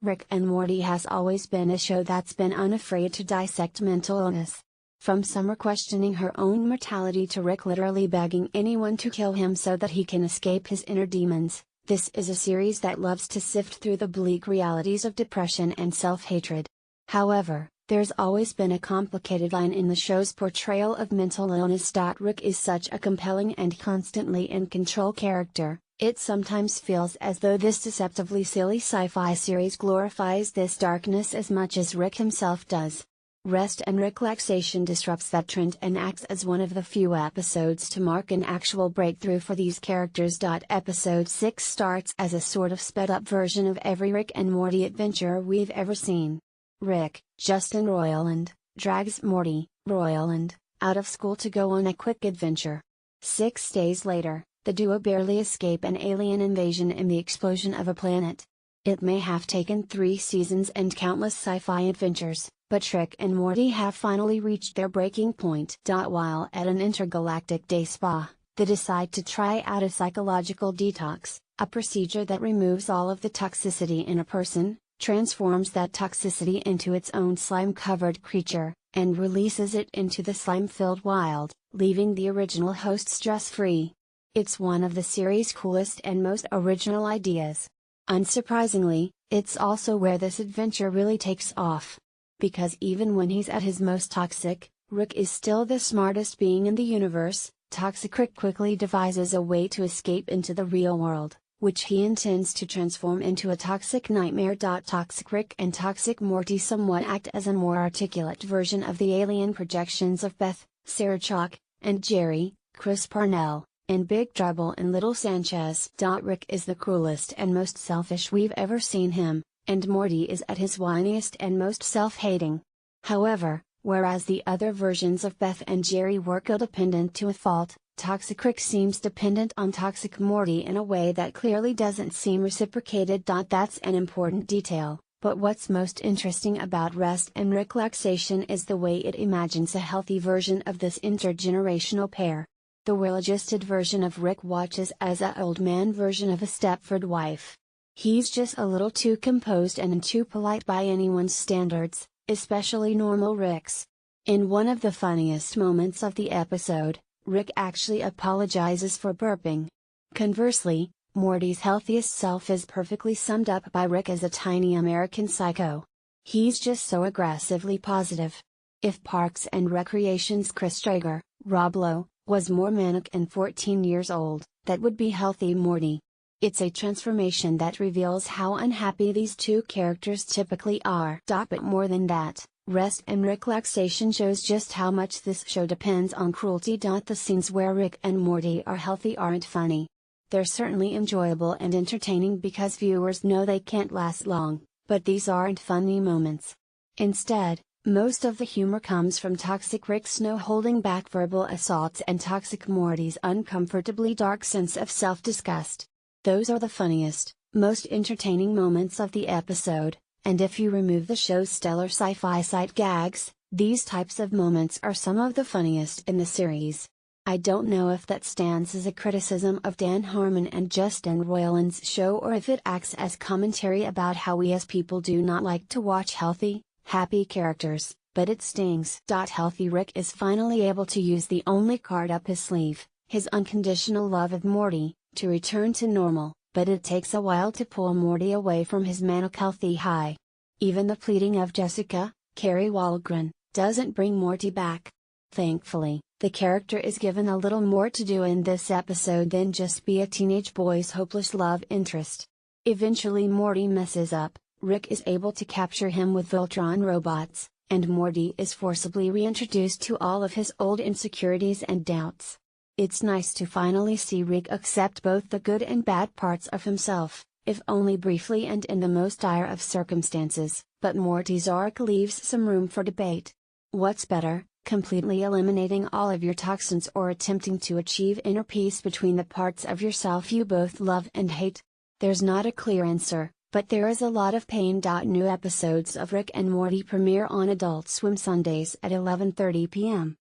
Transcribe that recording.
Rick and Morty has always been a show that's been unafraid to dissect mental illness. From Summer questioning her own mortality to Rick literally begging anyone to kill him so that he can escape his inner demons, this is a series that loves to sift through the bleak realities of depression and self-hatred. However, there's always been a complicated line in the show's portrayal of mental illness. Rick is such a compelling and constantly in control character. It sometimes feels as though this deceptively silly sci-fi series glorifies this darkness as much as Rick himself does. Rest and relaxation disrupts that trend and acts as one of the few episodes to mark an actual breakthrough for these characters. Episode 6 starts as a sort of sped-up version of every Rick and Morty adventure we've ever seen. Rick, Justin Roiland, drags Morty, Roiland, out of school to go on a quick adventure. 6 days later, the duo barely escape an alien invasion and the explosion of a planet. It may have taken 3 seasons and countless sci-fi adventures, but Rick and Morty have finally reached their breaking point. While at an intergalactic day spa, they decide to try out a psychological detox, a procedure that removes all of the toxicity in a person, transforms that toxicity into its own slime-covered creature, and releases it into the slime-filled wild, leaving the original host stress-free. It's one of the series' coolest and most original ideas. Unsurprisingly, it's also where this adventure really takes off. Because even when he's at his most toxic, Rick is still the smartest being in the universe. Toxic Rick quickly devises a way to escape into the real world, which he intends to transform into a toxic nightmare. Toxic Rick and Toxic Morty somewhat act as a more articulate version of the alien projections of Beth, Sarah Chalk, and Jerry, Chris Parnell, in Big Trouble in Little Sanchez. Rick is the cruelest and most selfish we've ever seen him, and Morty is at his whiniest and most self-hating. However, whereas the other versions of Beth and Jerry were codependent to a fault, Toxic Rick seems dependent on Toxic Morty in a way that clearly doesn't seem reciprocated. That's an important detail, but what's most interesting about Rest and Relaxation is the way it imagines a healthy version of this intergenerational pair. The well-adjusted version of Rick watches as a old man version of a Stepford wife. He's just a little too composed and too polite by anyone's standards, especially normal Rick's. In one of the funniest moments of the episode, Rick actually apologizes for burping. Conversely, Morty's healthiest self is perfectly summed up by Rick as a tiny American psycho. He's just so aggressively positive. If Parks and Recreation's Chris Traeger, Rob Lowe, was more manic and 14 years old, that would be healthy Morty. It's a transformation that reveals how unhappy these two characters typically are. But more than that, Rest and Relaxation shows just how much this show depends on cruelty. The scenes where Rick and Morty are healthy aren't funny. They're certainly enjoyable and entertaining because viewers know they can't last long, but these aren't funny moments. Instead, most of the humor comes from Toxic Rick's no-holding-back verbal assaults and Toxic Morty's uncomfortably dark sense of self-disgust. Those are the funniest, most entertaining moments of the episode, and if you remove the show's stellar sci-fi sight gags, these types of moments are some of the funniest in the series. I don't know if that stands as a criticism of Dan Harmon and Justin Roiland's show or if it acts as commentary about how we as people do not like to watch healthy, happy characters, but it stings. Healthy Rick is finally able to use the only card up his sleeve, his unconditional love of Morty, to return to normal, but it takes a while to pull Morty away from his manic healthy high. Even the pleading of Jessica, Carey Walgren, doesn't bring Morty back. Thankfully, the character is given a little more to do in this episode than just be a teenage boy's hopeless love interest. Eventually Morty messes up, Rick is able to capture him with Voltron robots, and Morty is forcibly reintroduced to all of his old insecurities and doubts. It's nice to finally see Rick accept both the good and bad parts of himself, if only briefly and in the most dire of circumstances, but Morty's arc leaves some room for debate. What's better, completely eliminating all of your toxins or attempting to achieve inner peace between the parts of yourself you both love and hate? There's not a clear answer, but there is a lot of pain. New episodes of Rick and Morty premiere on Adult Swim Sundays at 11:30 p.m.